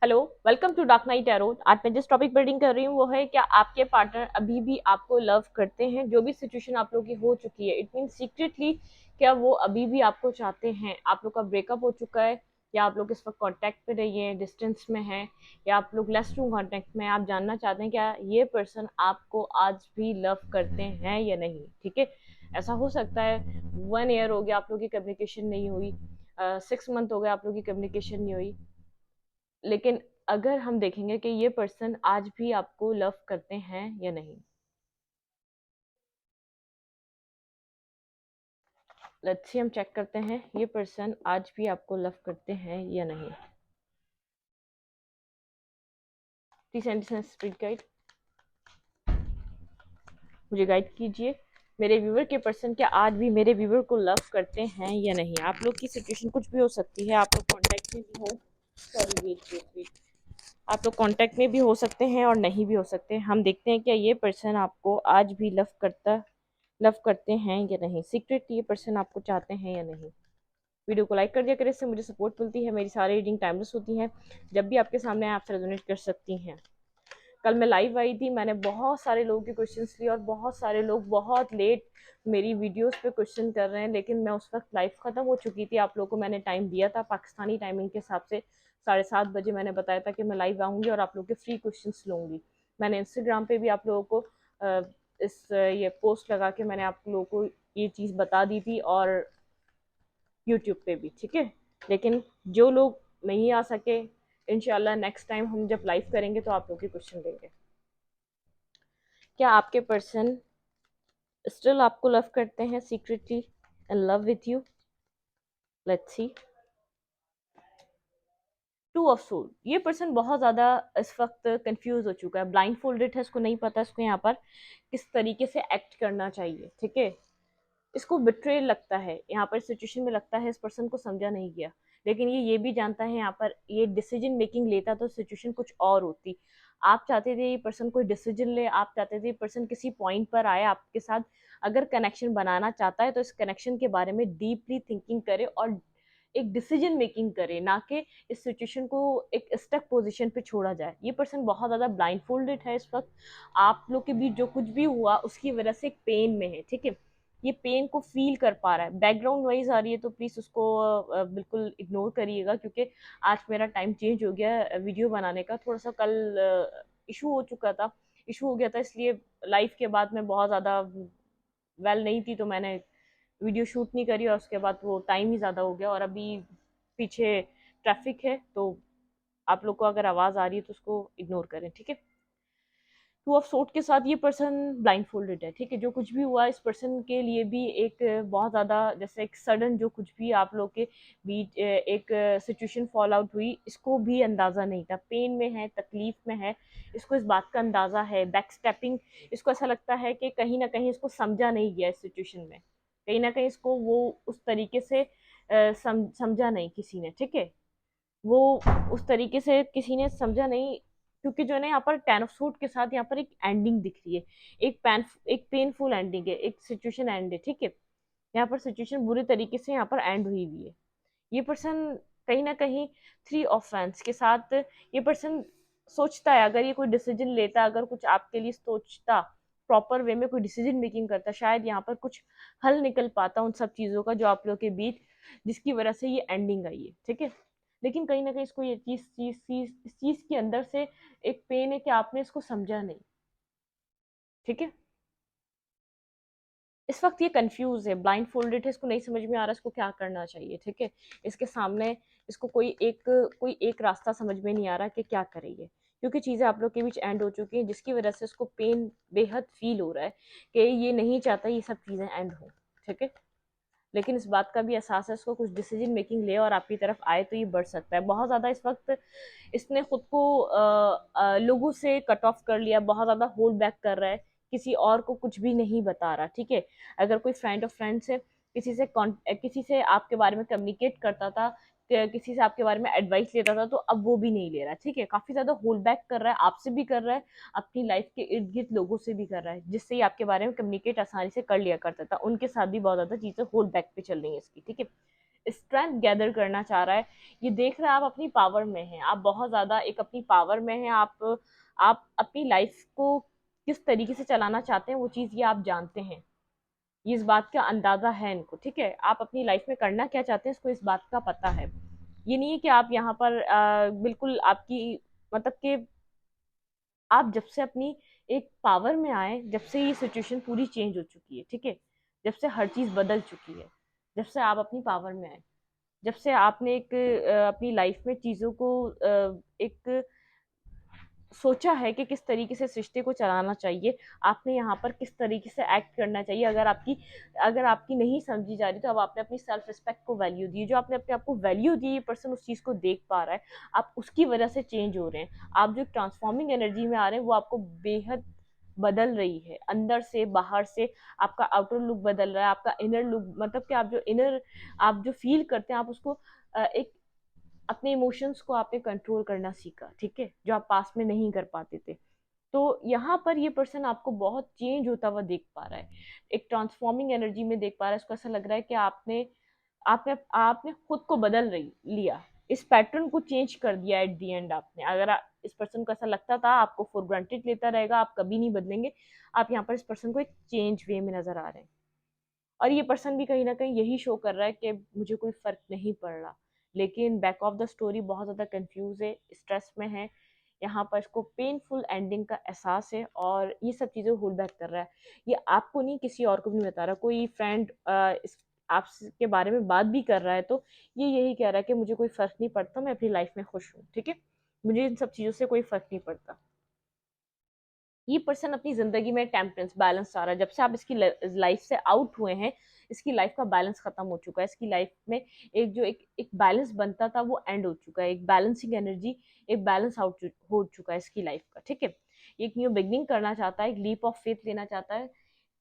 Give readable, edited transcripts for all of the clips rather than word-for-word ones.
Hello, welcome to dark night tarot. आज मैं जिस टॉपिक पर रीडिंग कर रही हूँ वो है, क्या आपके पार्टनर अभी भी आपको लव करते हैं? जो भी सिचुएशन आप लोगों की हो चुकी है, इट मीन सीक्रेटली क्या वो अभी भी आपको चाहते हैं? आप लोग का ब्रेकअप हो चुका है या आप लोग इस वक्त कांटेक्ट पे रही हैं, डिस्टेंस में हैं, या आप लोग लेस टू कांटेक्ट में? आप जानना चाहते हैं क्या ये पर्सन आपको आज भी लव करते हैं या नहीं। ठीक है, ऐसा हो सकता है 1 ईयर हो गया आप लोग की कम्युनिकेशन नहीं हुई, 6 मंथ हो गए आप लोग की कम्युनिकेशन नहीं हुई, लेकिन अगर हम देखेंगे कि ये पर्सन आज भी आपको लव करते हैं या नहीं। लेट्स सी, हम चेक करते हैं ये पर्सन आज भी आपको लव करते हैं या नहीं। प्लीज एंड स्पिरिट गाइड मुझे गाइड कीजिए। मेरे व्यूवर के पर्सन क्या आज भी मेरे व्यूवर को लव करते हैं या नहीं? आप लोग की सिचुएशन कुछ भी हो सकती है, आप लोग कांटेक्ट में भी हो, सॉरी वेट वेट वेट, आप लोग कांटेक्ट में भी हो सकते हैं और नहीं भी हो सकते। हम देखते हैं क्या ये पर्सन आपको आज भी लव करते हैं या नहीं। सीक्रेट ये पर्सन आपको चाहते हैं या नहीं। वीडियो को लाइक कर दिया करें, इससे मुझे सपोर्ट मिलती है। मेरी सारी रीडिंग टाइमलेस होती हैं, जब भी आपके सामने आप रेजोनेट कर सकती हैं। कल मैं लाइव आई थी, मैंने बहुत सारे लोगों के क्वेश्चंस लिए और बहुत सारे लोग बहुत लेट मेरी वीडियोस पे क्वेश्चन कर रहे हैं, लेकिन मैं उस वक्त लाइव ख़त्म हो चुकी थी। आप लोगों को मैंने टाइम दिया था पाकिस्तानी टाइमिंग के हिसाब से, 7:30 बजे मैंने बताया था कि मैं लाइव आऊँगी और आप लोग के फ्री क्वेश्चंस लूँगी। मैंने इंस्टाग्राम पे भी आप लोगों को ये पोस्ट लगा के मैंने आप लोगों को ये चीज़ बता दी थी, और यूट्यूब पे भी। ठीक है, लेकिन जो लोग नहीं आ सके, इंशाल्लाह नेक्स्ट टाइम हम जब लाइव करेंगे तो आप लोग के क्वेश्चन लेंगे। क्या आपके पर्सन स्टिल आपको लव करते हैं, secretly in love with you? Let's see. Two of soul, ये पर्सन बहुत ज़्यादा इस वक्त कंफ्यूज हो चुका है, ब्लाइंड फोल्डेड है, इसको नहीं पता इसको यहाँ पर किस तरीके से एक्ट करना चाहिए। ठीक है, इसको बिट्रेल लगता है, यहाँ पर सिचुएशन में लगता है इस पर्सन को समझा नहीं गया, लेकिन ये भी जानता है यहाँ पर ये डिसीजन मेकिंग लेता तो सिचुएशन कुछ और होती। आप चाहते थे ये पर्सन कोई डिसीजन ले, आप चाहते थे ये पर्सन किसी पॉइंट पर आए आपके साथ, अगर कनेक्शन बनाना चाहता है तो इस कनेक्शन के बारे में डीपली थिंकिंग करे और एक डिसीजन मेकिंग करे, ना कि इस सिचुएशन को एक स्टक पोजीशन पे छोड़ा जाए। ये पर्सन बहुत ज़्यादा ब्लाइंड फोल्डेड है इस वक्त, आप लोग के बीच जो कुछ भी हुआ उसकी वजह से एक पेन में है। ठीक है, ये पेन को फील कर पा रहा है। बैकग्राउंड वाइज आ रही है तो प्लीज़ उसको बिल्कुल इग्नोर करिएगा, क्योंकि आज मेरा टाइम चेंज हो गया वीडियो बनाने का। थोड़ा सा कल इशू हो चुका था, इशू हो गया था, इसलिए लाइव के बाद मैं बहुत ज़्यादा वेल नहीं थी, तो मैंने वीडियो शूट नहीं करी और उसके बाद वो टाइम ही ज़्यादा हो गया। और अभी पीछे ट्रैफिक है, तो आप लोग को अगर आवाज़ आ रही है तो उसको इग्नोर करें। ठीक है, टू ऑफ सोर्ट के साथ ये पर्सन ब्लाइंड फोल्डेड है। ठीक है, जो कुछ भी हुआ इस पर्सन के लिए भी एक बहुत ज़्यादा, जैसे एक सडन जो कुछ भी आप लोग के बीच एक सिचुएशन फॉल आउट हुई, इसको भी अंदाज़ा नहीं था। पेन में है, तकलीफ में है, इसको इस बात का अंदाज़ा है। बैक स्टेपिंग, इसको ऐसा लगता है कि कहीं ना कहीं इसको समझा नहीं गया इस सिचुएशन में, कहीं ना कहीं इसको वो उस तरीके से समझा नहीं किसी ने। ठीक है, वो उस तरीके से किसी ने समझा नहीं, क्योंकि जो है ना यहाँ पर 10 ऑफ सूट के साथ यहाँ पर एक एंडिंग दिख रही है, एक पेनफुल एंडिंग है, एक सिचुएशन एंड है। ठीक है, यहाँ पर सिचुएशन बुरी तरीके से यहाँ पर एंड हुई हुई है। ये पर्सन कहीं ना कहीं 3 ऑफ वैंड्स के साथ, ये पर्सन सोचता है अगर ये कोई डिसीजन लेता, अगर कुछ आपके लिए सोचता, प्रॉपर वे में कोई डिसीजन मेकिंग करता, शायद यहाँ पर कुछ हल निकल पाता उन सब चीज़ों का जो आप लोग के बीच, जिसकी वजह से ये एंडिंग आई है। ठीक है, लेकिन कहीं ना कहीं इसको ये इस चीज के अंदर से एक पेन है कि आपने इसको समझा नहीं। ठीक है, इस वक्त ये कंफ्यूज है, ब्लाइंड फोल्डेड है, इसको नहीं समझ में आ रहा इसको क्या करना चाहिए। ठीक है, इसके सामने इसको कोई एक रास्ता समझ में नहीं आ रहा कि क्या करेंगे, क्योंकि चीज़ें आप लोग के बीच एंड हो चुकी हैं, जिसकी वजह से इसको पेन बेहद फील हो रहा है कि ये नहीं चाहता ये सब चीज़ें एंड हो। ठीक है, लेकिन इस बात का भी एहसास है इसको कुछ डिसीजन मेकिंग ले और आपकी तरफ आए तो ये बढ़ सकता है। बहुत ज़्यादा इस वक्त इसने खुद को लोगों से कट ऑफ कर लिया, बहुत ज़्यादा होल्ड बैक कर रहा है, किसी और को कुछ भी नहीं बता रहा। ठीक है, अगर कोई फ्रेंड ऑफ फ्रेंड से किसी से आपके बारे में कम्युनिकेट करता था, किसी से आपके बारे में एडवाइस लेता था, तो अब वो भी नहीं ले रहा। ठीक है, काफ़ी ज़्यादा होल्ड बैक कर रहा है, आपसे भी कर रहा है, अपनी लाइफ के इर्द गिर्द लोगों से भी कर रहा है, जिससे ही आपके बारे में कम्युनिकेट आसानी से कर लिया करता था, उनके साथ भी बहुत ज़्यादा चीज़ें होल्ड बैक पे चल रही हैं इसकी। ठीक है, स्ट्रेंथ गैदर करना चाह रहा है, ये देख रहा है आप अपनी पावर में हैं, आप बहुत ज़्यादा एक अपनी पावर में हैं, आप अपनी लाइफ को किस तरीके से चलाना चाहते हैं वो चीज़ ये आप जानते हैं, ये इस बात का अंदाज़ा है इनको, ठीक है? आप अपनी लाइफ में करना क्या चाहते हैं इसको इस बात का पता है। ये नहीं है कि आप यहाँ पर बिल्कुल आपकी मतलब कि आप जब से अपनी एक पावर में आए, जब से ये सिचुएशन पूरी चेंज हो चुकी है, ठीक है? जब से हर चीज़ बदल चुकी है, जब से आप अपनी पावर में आए, जब से आपने एक अपनी लाइफ में चीज़ों को एक सोचा है कि किस तरीके से इस रिश्ते को चलाना चाहिए, आपने यहाँ पर किस तरीके से एक्ट करना चाहिए। अगर आपकी नहीं समझी जा रही तो अब आपने अपनी सेल्फ रिस्पेक्ट को वैल्यू दी, जो आपने अपने आप को वैल्यू दी, ये पर्सन उस चीज़ को देख पा रहा है, आप उसकी वजह से चेंज हो रहे हैं। आप जो ट्रांसफॉर्मिंग एनर्जी में आ रहे हैं वो आपको बेहद बदल रही है, अंदर से बाहर से। आपका आउटर लुक बदल रहा है, आपका इनर लुक, मतलब कि आप जो फील करते हैं आप उसको एक अपने इमोशंस को आपने कंट्रोल करना सीखा, ठीक है, जो आप पास में नहीं कर पाते थे। तो यहाँ पर ये पर्सन आपको बहुत चेंज होता हुआ देख पा रहा है, एक ट्रांसफॉर्मिंग एनर्जी में देख पा रहा है। इसको ऐसा लग रहा है कि आपने आपने आपने खुद को बदल रही लिया, इस पैटर्न को चेंज कर दिया एट दी एंड आपने। अगर इस पर्सन को ऐसा लगता था आपको फॉर ग्रांटेड लेता रहेगा, आप कभी नहीं बदलेंगे, आप यहाँ पर इस पर्सन को एक चेंज वे में नजर आ रहे हैं। और ये पर्सन भी कहीं ना कहीं यही शो कर रहा है कि मुझे कोई फर्क नहीं पड़ रहा, लेकिन बैक ऑफ द स्टोरी बहुत ज़्यादा कंफ्यूज है, स्ट्रेस में है। यहाँ पर इसको पेनफुल एंडिंग का एहसास है और ये सब चीज़ें होल्ड बैक कर रहा है। ये आपको नहीं, किसी और को भी नहीं बता रहा। कोई फ्रेंड इस आपके बारे में बात भी कर रहा है तो ये यही कह रहा है कि मुझे कोई फ़र्क नहीं पड़ता, मैं अपनी लाइफ में खुश हूँ, ठीक है, मुझे इन सब चीज़ों से कोई फ़र्क नहीं पड़ता। ये पर्सन अपनी जिंदगी में टेम्परेंस बैलेंस चाह रहा है। जब से आप इसकी लाइफ से आउट हुए हैं, इसकी लाइफ का बैलेंस खत्म हो चुका है। इसकी लाइफ में एक बैलेंस बनता था वो एंड हो चुका है, एक बैलेंसिंग एनर्जी, एक बैलेंस आउट हो चुका है इसकी लाइफ का, ठीक है। एक न्यू बिगनिंग करना चाहता है, एक लीप ऑफ फेथ लेना चाहता है,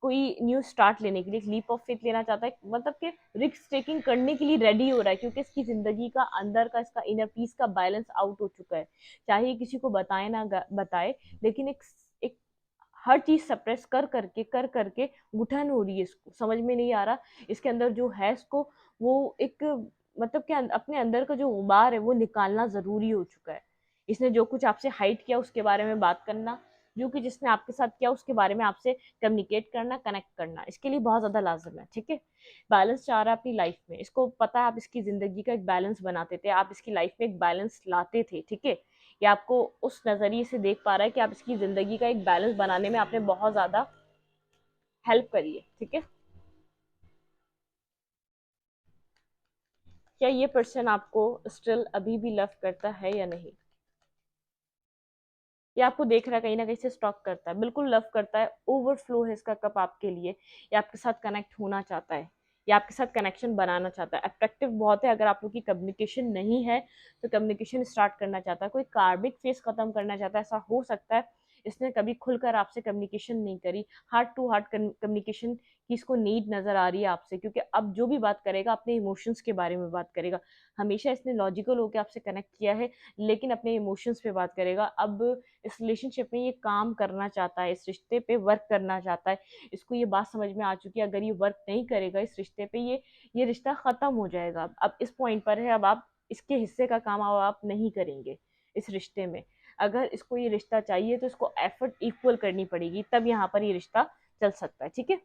कोई न्यू स्टार्ट लेने के लिए एक लीप ऑफ फेथ लेना चाहता है, मतलब कि रिस्क टेकिंग करने के लिए रेडी हो रहा है, क्योंकि इसकी जिंदगी का अंदर का इसका इनर पीस का बैलेंस आउट हो चुका है। चाहे किसी को बताए ना बताए, लेकिन एक हर चीज सप्रेस कर करके घुटन हो रही है, इसको समझ में नहीं आ रहा इसके अंदर जो है इसको वो एक मतलब कि अपने अंदर का जो गुबार है वो निकालना जरूरी हो चुका है। इसने जो कुछ आपसे हाइड किया उसके बारे में बात करना, जो कि जिसने आपके साथ किया उसके बारे में आपसे कम्युनिकेट करना, कनेक्ट करना, इसके लिए बहुत ज्यादा लाजम है, ठीक है। बैलेंस चाह रहा है अपनी लाइफ में, इसको पता है आप इसकी जिंदगी का एक बैलेंस बनाते थे, आप इसकी लाइफ में एक बैलेंस लाते थे, ठीक है। ये आपको उस नज़रिए से देख पा रहा है कि आप इसकी ज़िंदगी का एक बैलेंस बनाने में आपने बहुत ज़्यादा हेल्प करी है, ठीक है। क्या ये पर्सन आपको स्टिल अभी भी लव करता है या नहीं? ये आपको देख रहा है, कहीं ना कहीं से स्टॉक करता है, बिल्कुल लव करता है, ओवरफ्लो है इसका कप आपके लिए। ये आपके साथ कनेक्ट होना चाहता है, ये आपके साथ कनेक्शन बनाना चाहता है, अट्रैक्टिव बहुत है। अगर आप लोग की कम्युनिकेशन नहीं है तो कम्युनिकेशन स्टार्ट करना चाहता है, कोई कार्मिक फेस खत्म करना चाहता है। ऐसा हो सकता है इसने कभी खुलकर आपसे कम्युनिकेशन नहीं करी, हार्ट टू हार्ट कम्युनिकेशन की इसको नीड नजर आ रही है आपसे, क्योंकि अब जो भी बात करेगा अपने इमोशंस के बारे में बात करेगा। हमेशा इसने लॉजिकल होकर आपसे कनेक्ट किया है, लेकिन अपने इमोशंस पे बात करेगा। अब इस रिलेशनशिप में ये काम करना चाहता है, इस रिश्ते पे वर्क करना चाहता है। इसको ये बात समझ में आ चुकी है, अगर ये वर्क नहीं करेगा इस रिश्ते पे, ये रिश्ता खत्म हो जाएगा। अब इस पॉइंट पर है, अब आप इसके हिस्से का काम अब आप नहीं करेंगे इस रिश्ते में। अगर इसको ये रिश्ता चाहिए तो इसको एफर्ट इक्वल करनी पड़ेगी, तब यहाँ पर ये रिश्ता चल सकता है, ठीक है।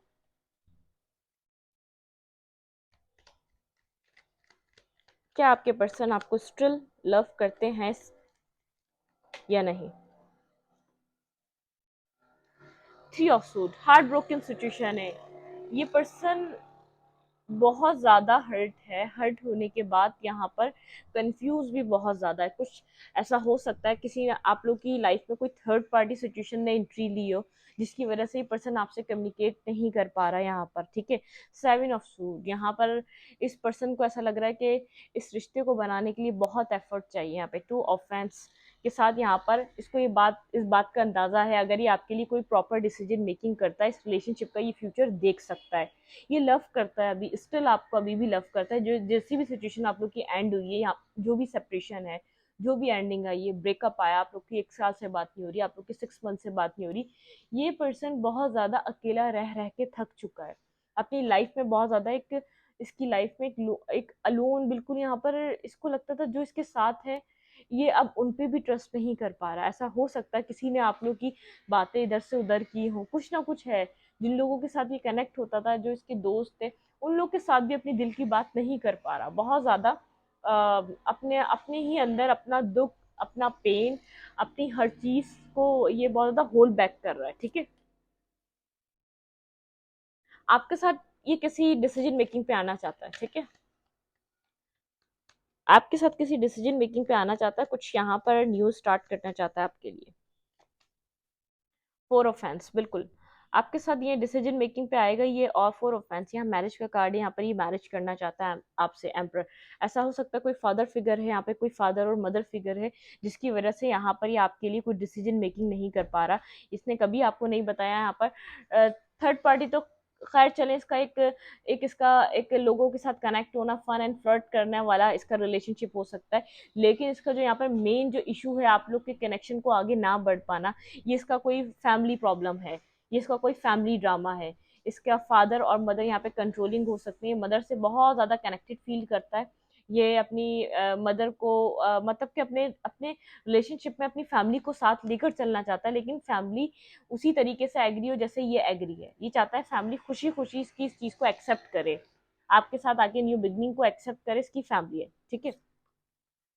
क्या आपके पर्सन आपको स्टिल लव करते हैं या नहीं? Three of suit, heart broken situation है। ये पर्सन बहुत ज़्यादा हर्ट है, हर्ट होने के बाद यहाँ पर कंफ्यूज भी बहुत ज़्यादा है। कुछ ऐसा हो सकता है किसी ने आप लोग की लाइफ में कोई थर्ड पार्टी सिचुएशन ने एंट्री ली हो, जिसकी वजह से ये पर्सन आपसे कम्युनिकेट नहीं कर पा रहा है यहाँ पर, ठीक है। सेवन ऑफ सूट, यहाँ पर इस पर्सन को ऐसा लग रहा है कि इस रिश्ते को बनाने के लिए बहुत एफर्ट चाहिए। यहाँ पे टू ऑफेंस के साथ यहाँ पर इसको इस बात का अंदाज़ा है, अगर ये आपके लिए कोई प्रॉपर डिसीजन मेकिंग करता है, इस रिलेशनशिप का ये फ्यूचर देख सकता है। ये लव करता है, अभी स्टिल आपको अभी भी लव करता है। जो जैसी भी सिचुएशन आप लोग की एंड हुई है, या जो भी सेपरेशन है, जो भी एंडिंग आई है, ब्रेकअप आया, आप लोग की 1 साल से बात नहीं हो रही, आप लोग की 6 मंथ से बात नहीं हो रही, ये पर्सन बहुत ज्यादा अकेला रह रह के थक चुका है। अपनी लाइफ में बहुत ज्यादा एक इसकी लाइफ में एक अलोन, बिल्कुल यहाँ पर इसको लगता था जो इसके साथ है ये अब उन पे भी ट्रस्ट नहीं कर पा रहा। ऐसा हो सकता है किसी ने आप लोग की बातें इधर से उधर की हो, कुछ ना कुछ है। जिन लोगों के साथ ये कनेक्ट होता था, जो इसके दोस्त थे, उन लोग के साथ भी अपने दिल की बात नहीं कर पा रहा। बहुत ज़्यादा अपने अपने ही अंदर अपना दुख, अपना पेन, अपनी हर चीज़ को ये बहुत ज़्यादा होल्ड बैक कर रहा है। ठीक है, आपके साथ ये किसी डिसीजन मेकिंग पे आना चाहता है। ठीक है, आपके साथ किसी डिसीजन मेकिंग पे आना चाहता है, कुछ यहाँ पर न्यूज़ स्टार्ट करना चाहता है आपके लिए। 4 ऑफेंस, बिल्कुल आपके साथ ये डिसीजन मेकिंग पे आएगा ये। और 4 ऑफेंस, यहाँ मैरिज का कार्ड है, यहाँ पर ये मैरिज करना चाहता है आपसे, एम्पर। ऐसा हो सकता है कोई फादर फिगर है यहाँ पे, कोई फादर और मदर फिगर है जिसकी वजह से यहाँ पर ये आपके लिए कोई डिसीजन मेकिंग नहीं कर पा रहा। इसने कभी आपको नहीं बताया यहाँ पर। थर्ड पार्टी तो खैर चले, इसका एक इसका एक लोगों के साथ कनेक्ट होना, फन एंड फ्लर्ट करने वाला इसका रिलेशनशिप हो सकता है। लेकिन इसका जो यहाँ पर मेन जो इशू है आप लोग के कनेक्शन को आगे ना बढ़ पाना, ये इसका कोई फैमिली प्रॉब्लम है, ये इसका कोई फैमिली ड्रामा है। इसका फादर और मदर यहाँ पे कंट्रोलिंग हो सकती है, मदर से बहुत ज़्यादा कनेक्टेड फील करता है। ये अपनी मदर को मतलब कि अपने अपने रिलेशनशिप में अपनी फैमिली को साथ लेकर चलना चाहता है, लेकिन फैमिली उसी तरीके से एग्री हो जैसे ये एग्री है। ये चाहता है फैमिली खुशी खुशी इसकी इस चीज़ को एक्सेप्ट करे, आपके साथ आके न्यू बिगनिंग को एक्सेप्ट करे, इसकी फैमिली है। ठीक है,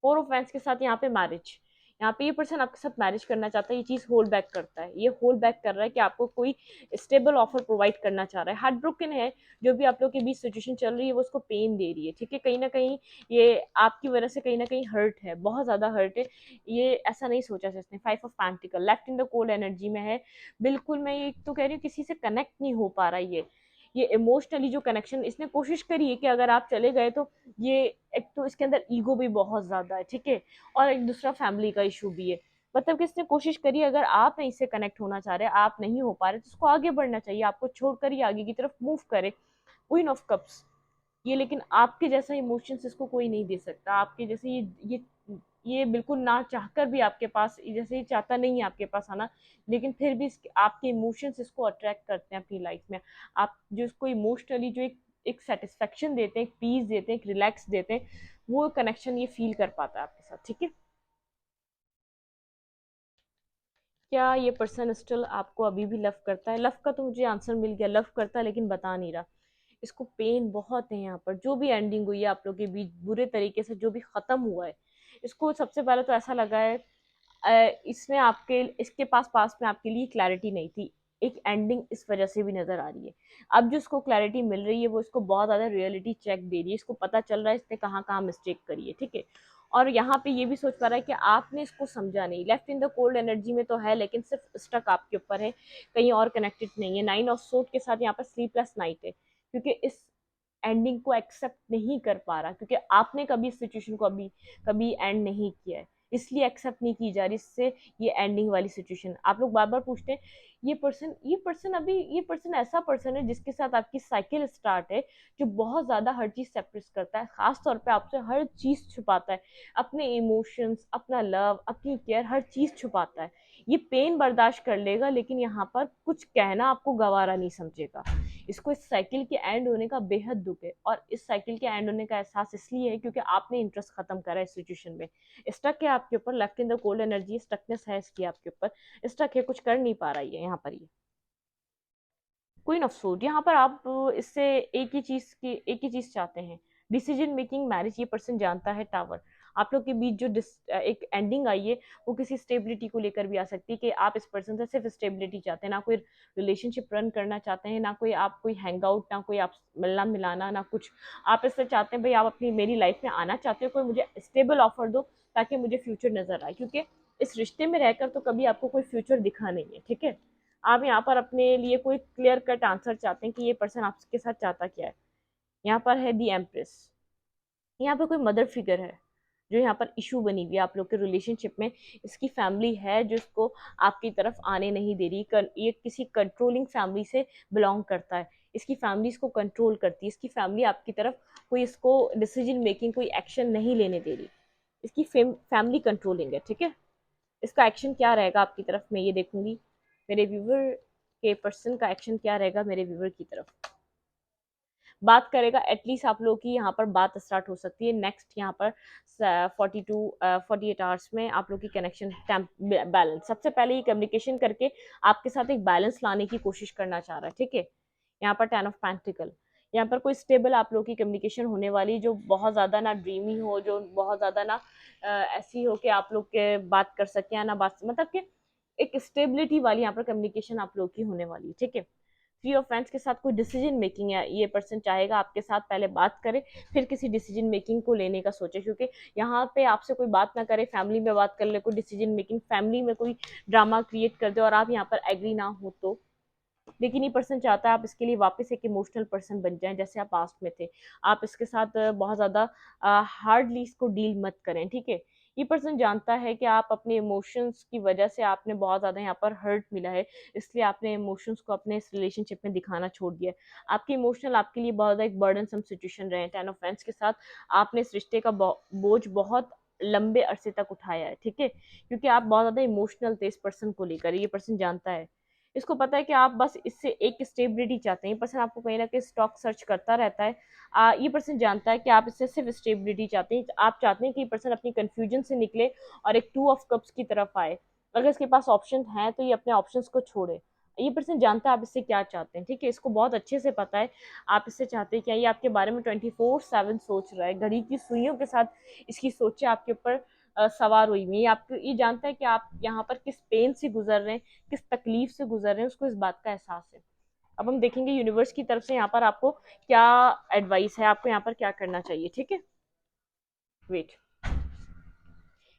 4 ऑफेंस के साथ यहाँ पे मैरिज, यहाँ पे ये पर्सन आपके साथ मैरिज करना चाहता है। ये चीज़ होल्ड बैक करता है, ये होल्ड बैक कर रहा है कि आपको कोई स्टेबल ऑफर प्रोवाइड करना चाह रहा है। हार्ट ब्रोकन है, जो भी आप लोग के बीच सिचुएशन चल रही है वो उसको पेन दे रही है। ठीक है, कहीं ना कहीं ये आपकी वजह से कहीं ना कहीं हर्ट है, बहुत ज़्यादा हर्ट है। ये ऐसा नहीं सोचा था इसने। 5 of pentacle left in the cold energy में है। बिल्कुल मैं ये तो कह रही हूँ किसी से कनेक्ट नहीं हो पा रहा ये इमोशनली जो कनेक्शन इसने कोशिश करी है कि अगर आप चले गए तो ये, एक तो इसके अंदर ईगो भी बहुत ज्यादा है। ठीक है, और एक दूसरा फैमिली का इशू भी है। मतलब कि इसने कोशिश करी, अगर आप नहीं से कनेक्ट होना चाह रहे, आप नहीं हो पा रहे, तो उसको आगे बढ़ना चाहिए, आपको छोड़कर ही आगे की तरफ मूव करे। क्वीन ऑफ कप्स ये, लेकिन आपके जैसा इमोशंस इसको कोई नहीं दे सकता। आपके जैसे ये बिल्कुल ना चाहकर भी आपके पास, जैसे ये चाहता नहीं है आपके पास आना, लेकिन फिर भी आपके इमोशंस इसको अट्रैक्ट करते हैं अपनी लाइफ में। आप जो इसको इमोशनली जो एक सेटिस्फेक्शन देते हैं, एक पीस देते हैं, एक रिलैक्स देते हैं, वो कनेक्शन ये फील कर पाता है आपके साथ। ठीक है, क्या ये पर्सन स्टिल आपको अभी भी लव करता है? लव का तो मुझे आंसर मिल गया, लव करता है लेकिन बता नहीं रहा। इसको पेन बहुत है यहाँ पर, जो भी एंडिंग हुई है आप लोग के बीच बुरे तरीके से, जो भी खत्म हुआ है, इसको सबसे पहले तो ऐसा लगा है इसने आपके इसके पास में आपके लिए क्लैरिटी नहीं थी। एक एंडिंग इस वजह से भी नजर आ रही है। अब जो इसको क्लैरिटी मिल रही है वो इसको बहुत ज्यादा रियलिटी चेक दे रही है, इसको पता चल रहा है इसने कहाँ कहाँ मिस्टेक करी है। ठीक है, और यहाँ पे ये भी सोच पा रहा है कि आपने इसको समझा नहीं। Left in the cold energy में तो है, लेकिन सिर्फ स्टक आपके ऊपर है, कहीं और कनेक्टेड नहीं है। 9 ऑफ सोर्ड के साथ यहाँ पर स्लीपलेस नाइट है, क्योंकि इस एंडिंग को एक्सेप्ट नहीं कर पा रहा, क्योंकि आपने कभी इस सिचुएशन को अभी कभी एंड नहीं किया है, इसलिए एक्सेप्ट नहीं की जा रही इससे ये एंडिंग वाली सिचुएशन। आप लोग बार बार पूछते हैं ये पर्सन ऐसा पर्सन है जिसके साथ आपकी साइकिल स्टार्ट है, जो बहुत ज्यादा हर चीज सेपरेट करता है, खास तौर पे आपसे हर चीज छुपाता है, अपने इमोशंस, अपना लव, अपनी केयर, हर चीज छुपाता है। ये पेन बर्दाश्त कर लेगा, लेकिन यहाँ पर कुछ कहना आपको गवारा नहीं समझेगा। इसको इस साइकिल के एंड होने का बेहद दुख है, और इस साइकिल के एंड होने का एहसास इसलिए है क्योंकि आपने इंटरेस्ट खत्म करा इस सिचुएशन में। स्टक है आपके ऊपर, left in the cold energy, stuckness है इसकी आपके ऊपर, स्टक है, कुछ कर नहीं पा रही है यहाँ पर ये। क्वीन ऑफ सोर्ड, यहाँ पर आप इससे एक ही चीज चाहते हैं, डिसीजन मेकिंग, मैरिज। ये पर्सन जानता है टावर, आप लोग के बीच जो एक एंडिंग आई है वो किसी स्टेबिलिटी को लेकर भी आ सकती है, कि आप इस पर्सन से सिर्फ स्टेबिलिटी चाहते हैं, ना कोई रिलेशनशिप रन करना चाहते हैं, ना कोई आप कोई हैंग आउट, ना कोई आप मिलना मिलाना, ना कुछ। आप इससे चाहते हैं भाई आप अपनी मेरी लाइफ में आना चाहते हो, कोई मुझे स्टेबल ऑफर दो ताकि मुझे फ्यूचर नजर आए, क्योंकि इस रिश्ते में रहकर तो कभी आपको कोई फ्यूचर दिखा नहीं है। ठीक है, आप यहाँ पर अपने लिए कोई क्लियर कट आंसर चाहते हैं कि ये पर्सन आपके साथ चाहता क्या है। यहाँ पर है दी एम्प्रेस, यहाँ पर कोई मदर फिगर है जो यहाँ पर इशू बनी हुई है आप लोग के रिलेशनशिप में। इसकी फैमिली है जो इसको आपकी तरफ आने नहीं दे रही, ये किसी कंट्रोलिंग फैमिली से बिलोंग करता है, इसकी फैमिली इसको कंट्रोल करती है, इसकी फैमिली आपकी तरफ कोई इसको डिसीजन मेकिंग, कोई एक्शन नहीं लेने दे रही, इसकी फैमिली कंट्रोलिंग है। ठीक है, इसका एक्शन क्या रहेगा आपकी तरफ, मैं ये देखूंगी मेरे व्यूवर के पर्सन का एक्शन क्या रहेगा मेरे व्यूवर की तरफ। बात करेगा, एटलीस्ट आप लोगों की यहाँ पर बात स्टार्ट हो सकती है। नेक्स्ट यहाँ पर 48 आवर्स में आप लोग की कनेक्शन बैलेंस, सबसे पहले ये कम्युनिकेशन करके आपके साथ एक बैलेंस लाने की कोशिश करना चाह रहा है, ठीक है। यहाँ पर 10 ऑफ पेंटिकल, यहाँ पर कोई स्टेबल आप लोग की कम्युनिकेशन होने वाली, जो बहुत ज़्यादा ना ड्रीमी हो, जो बहुत ज़्यादा ना ऐसी हो कि आप लोग के बात कर सकें या ना बात, मतलब कि एक स्टेबिलिटी वाली यहाँ पर कम्युनिकेशन आप लोग की होने वाली है, ठीक है। फ्री ऑफ फ्रेंड्स के साथ कोई डिसीजन मेकिंग है, ये पर्सन चाहेगा आपके साथ पहले बात करे, फिर किसी डिसीजन मेकिंग को लेने का सोचे, क्योंकि यहाँ पे आपसे कोई बात ना करे, फैमिली में बात कर ले, कोई डिसीजन मेकिंग फैमिली में कोई ड्रामा क्रिएट कर दे और आप यहाँ पर एग्री ना हो तो। लेकिन ये पर्सन चाहता है आप इसके लिए वापस एक इमोशनल पर्सन बन जाएं, जैसे आप पास्ट में थे। आप इसके साथ बहुत ज़्यादा हार्डली इसको डील मत करें, ठीक है। ये पर्सन जानता है कि आप अपने इमोशंस की वजह से आपने बहुत ज़्यादा यहाँ पर हर्ट मिला है, इसलिए आपने इमोशंस को अपने इस रिलेशनशिप में दिखाना छोड़ दिया है। आपके इमोशनल आपके लिए बहुत ज़्यादा एक बर्डनसम सिचुएशन रहे हैं। 10 ऑफ फ्रेंड्स के साथ आपने इस रिश्ते का बोझ बहुत लंबे अरसे तक उठाया है, ठीक है, क्योंकि आप बहुत ज़्यादा इमोशनल थे इस पर्सन को लेकर। ये पर्सन जानता है, इसको पता है कि आप बस इससे एक स्टेबिलिटी चाहते हैं। ये पर्सन आपको कहीं ना कहीं स्टॉक सर्च करता रहता है। ये पर्सन जानता है कि आप इससे सिर्फ स्टेबिलिटी चाहते हैं। आप चाहते हैं कि ये पर्सन अपनी कंफ्यूजन से निकले और एक 2 ऑफ कप्स की तरफ आए। अगर इसके पास ऑप्शन है तो ये अपने ऑप्शंस को छोड़े। ये पर्सन जानता है आप इससे क्या चाहते हैं, ठीक है, इसको बहुत अच्छे से पता है आप इससे चाहते हैं क्या। ये आपके बारे में 24/7 सोच रहा है, घड़ी की सुइयों के साथ इसकी सोचें आपके ऊपर सवार हुई हुई है। आपको ये जानता है कि आप यहाँ पर किस पेन से गुजर रहे हैं, किस तकलीफ से गुजर रहे हैं, उसको इस बात का एहसास है। अब हम देखेंगे यूनिवर्स की तरफ से यहाँ पर आपको क्या एडवाइस है, आपको यहाँ पर क्या करना चाहिए, ठीक है। वेट,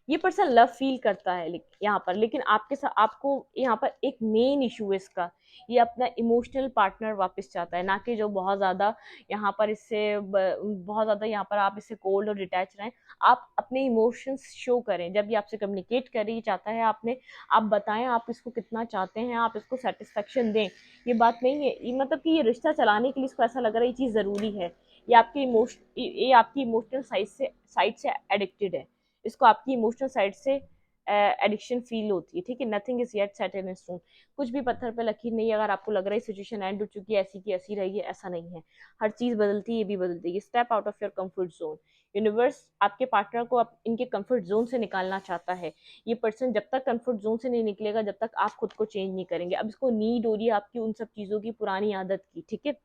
ये पर्सन लव फील करता है यहाँ पर, लेकिन आपके साथ आपको यहाँ पर एक मेन इशू है इसका, ये अपना इमोशनल पार्टनर वापस चाहता है, ना कि जो बहुत ज़्यादा यहाँ पर इससे बहुत ज़्यादा यहाँ पर आप इससे कोल्ड और डिटैच रहें। आप अपने इमोशंस शो करें जब ये आपसे कम्युनिकेट करें, ये चाहता है आपने आप बताएं आप इसको कितना चाहते हैं, आप इसको सेटिस्फेक्शन दें। ये बात नहीं है, ये मतलब कि ये रिश्ता चलाने के लिए इसको ऐसा लग रहा है ये चीज़ ज़रूरी है। ये आपकी इमोशनल साइड से एडिक्टेड है, इसको आपकी इमोशनल साइड से एडिक्शन फील होती है, ठीक है। Nothing is yet set in stone, कुछ भी पत्थर पे लकीर नहीं है। अगर आपको लग रहा है सिचुएशन एंड हो चुकी है, ऐसी की ऐसी रही है, ऐसा नहीं है। हर चीज बदलती है, ये भी बदलती है। Step out of your comfort zone. Universe आपके पार्टनर को इनके कंफर्ट जोन से निकालना चाहता है। ये पर्सन जब तक कंफर्ट जोन से नहीं निकलेगा, जब तक आप खुद को चेंज नहीं करेंगे। अब इसको नीड हो रही है आपकी उन सब चीजों की, पुरानी आदत की, ठीक है।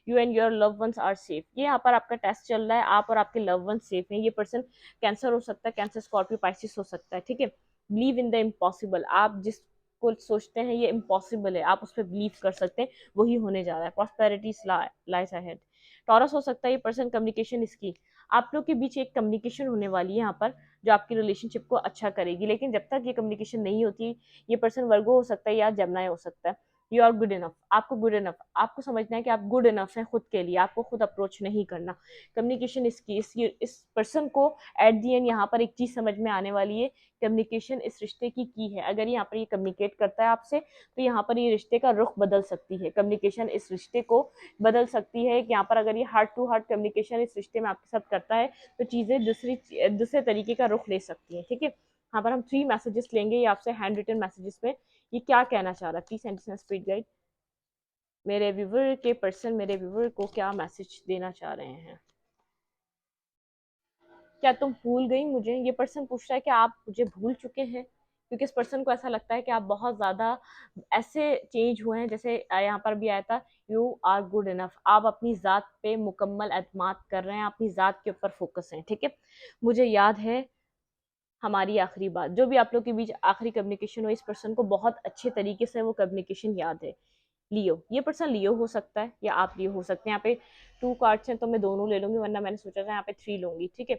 You and your love ones are safe, ये यहाँ पर आपका टेस्ट चल रहा है, आप और आपके लव वंस सेफ हैं। ये पर्सन कैंसर हो सकता है, कैंसर स्कॉर्पियो पाइसिस हो सकता है, ठीक है। बिलीव इन द इम्पॉसिबल, आप जिसको सोचते हैं ये इम्पॉसिबल है, आप उस पर बिलीव कर सकते हैं, वही होने जा रहा है। Prosperity lies ahead. टॉरस हो सकता है ये पर्सन, कम्युनिकेशन इसकी, आप लोग के बीच एक कम्युनिकेशन होने वाली है यहाँ पर, जो आपकी रिलेशनशिप को अच्छा करेगी। लेकिन जब तक ये कम्युनिकेशन नहीं होती, ये पर्सन वर्गो हो सकता है या जमनाय हो सकता है। यू आर गुड इनफ, आपको गुड इनफ, आपको समझना है कि आप गुड इनफ हैं खुद के लिए, आपको खुद अप्रोच नहीं करना। कम्युनिकेशन इसकी इस पर्सन को एट दी एंड यहाँ पर एक चीज समझ में आने वाली है, कम्युनिकेशन इस रिश्ते की है। अगर यहाँ पर ये कम्युनिकेट करता है आपसे, तो यहाँ पर ये रिश्ते का रुख बदल सकती है। कम्युनिकेशन इस रिश्ते को बदल सकती है कि यहाँ पर अगर ये हार्ट टू हार्ट कम्युनिकेशन इस रिश्ते में आपके साथ करता है, तो चीजें दूसरे तरीके का रुख ले सकती है, ठीक है। यहाँ पर हम 3 मैसेजेस लेंगे, ये आपसे हैंड रिटन मैसेजेस में ये क्या कहना चाह रहा है। प्लीज सेंटेंस स्पीड गाइड, मेरे व्यूवर के पर्सन मेरे व्यूवर को क्या मैसेज देना चाह रहे हैं। क्या तुम भूल गई मुझे, ये पर्सन पूछ रहा है कि आप मुझे भूल चुके हैं, क्योंकि इस पर्सन को ऐसा लगता है कि आप बहुत ज्यादा ऐसे चेंज हुए हैं, जैसे यहाँ पर भी आया था, यू आर गुड इनफ, आप अपनी जात पे मुकम्मल एतमाद कर रहे हैं, अपनी जात के ऊपर फोकस हैं, ठीक है। मुझे याद है हमारी आखिरी बात, जो भी आप लोग के बीच आखिरी कम्युनिकेशन हो, इस पर्सन को बहुत अच्छे तरीके से वो कम्युनिकेशन याद है। लियो, ये पर्सन लियो हो सकता है या आप लियो हो सकते हैं। यहाँ पे 2 कार्ड्स हैं तो मैं दोनों ले लूंगी, वरना मैंने सोचा था यहाँ पे 3 लूंगी, ठीक है।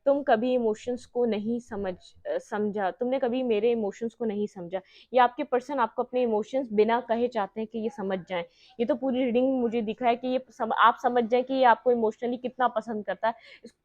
तुम कभी इमोशंस को नहीं समझा, तुमने कभी मेरे इमोशंस को नहीं समझा। ये आपके पर्सन आपको अपने इमोशंस बिना कहे चाहते हैं कि ये समझ जाएं। ये तो पूरी रीडिंग में मुझे दिखा है कि आप समझ जाएं कि ये आपको इमोशनली कितना पसंद करता है।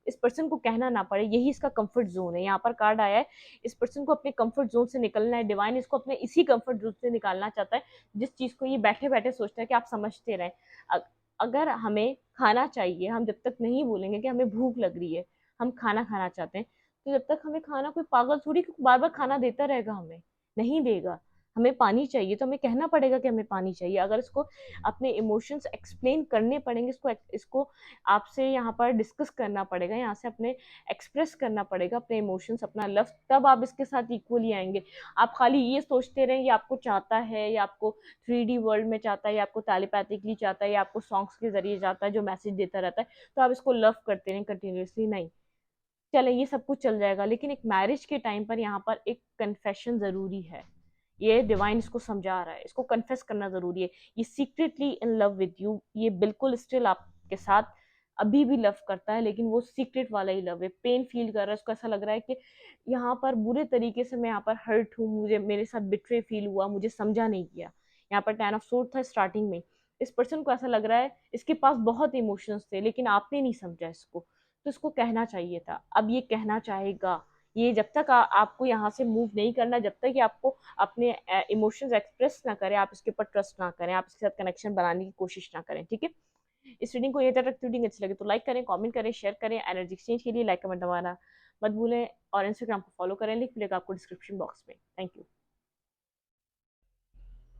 इस पर्सन को कहना ना पड़े, यही इसका कंफर्ट जोन है। यहाँ पर कार्ड आया है, इस पर्सन को अपने कंफर्ट जोन से निकलना है। डिवाइन इसको अपने इसी कंफर्ट जोन से निकालना चाहता है, जिस चीज को ये बैठे बैठे सोचता है कि आप समझते रहें। अगर हमें खाना चाहिए, हम जब तक नहीं बोलेंगे कि हमें भूख लग रही है, हम खाना खाना चाहते हैं, तो जब तक हमें खाना, कोई पागल थोड़ी बार बार खाना देता रहेगा, हमें नहीं देगा। हमें पानी चाहिए तो हमें कहना पड़ेगा कि हमें पानी चाहिए। अगर इसको अपने इमोशंस एक्सप्लेन करने पड़ेंगे, इसको आपसे यहाँ पर डिस्कस करना पड़ेगा, यहाँ से अपने एक्सप्रेस करना पड़ेगा अपने इमोशंस, अपना लव, तब आप इसके साथ इक्वली आएंगे। आप खाली ये सोचते रहें ये आपको चाहता है, या आपको 3D वर्ल्ड में चाहता है, या आपको टेलीपैथिकली चाहता है, या आपको सॉन्ग्स के जरिए चाहता है जो मैसेज देता रहता है, तो आप इसको लव करते रहें कंटिन्यूसली, नहीं। चले ये सब कुछ चल जाएगा, लेकिन एक मैरिज के टाइम पर यहाँ पर एक कन्फेशन जरूरी है। ये डिवाइन इसको समझा रहा है, इसको कन्फेस करना जरूरी है। ये secretly in love with you, ये बिल्कुल स्टिल आपके साथ अभी भी लव करता है, लेकिन वो सीक्रेट वाला ही लव है। पेन फील कर रहा है, उसको ऐसा लग रहा है कि यहाँ पर बुरे तरीके से मैं यहाँ पर हर्ट हूँ, मुझे मेरे साथ बिट्रे फील हुआ, मुझे समझा नहीं गया। यहाँ पर 10 ऑफ सोर्ड था स्टार्टिंग में। इस पर्सन को ऐसा लग रहा है इसके पास बहुत इमोशंस थे, लेकिन आपने नहीं समझा इसको, तो इसको कहना चाहिए था। अब ये कहना चाहेगा। ये जब तक आपको यहाँ से मूव नहीं करना, जब तक ये आपको अपने इमोशंस एक्सप्रेस ना करें, आप इसके ऊपर ट्रस्ट ना करें, आप इसके साथ कनेक्शन बनाने की कोशिश ना करें, ठीक है। इस रीडिंग को ये तक रीडिंग अच्छी लगे तो लाइक करें, कमेंट करें, शेयर करें। एनर्जी एक्सचेंज के लिए लाइक कमेंट दबाना मत भूलें, और इंस्टाग्राम को फॉलो करें, लिंक मिलेगा आपको डिस्क्रिप्शन बॉक्स में। Thank you.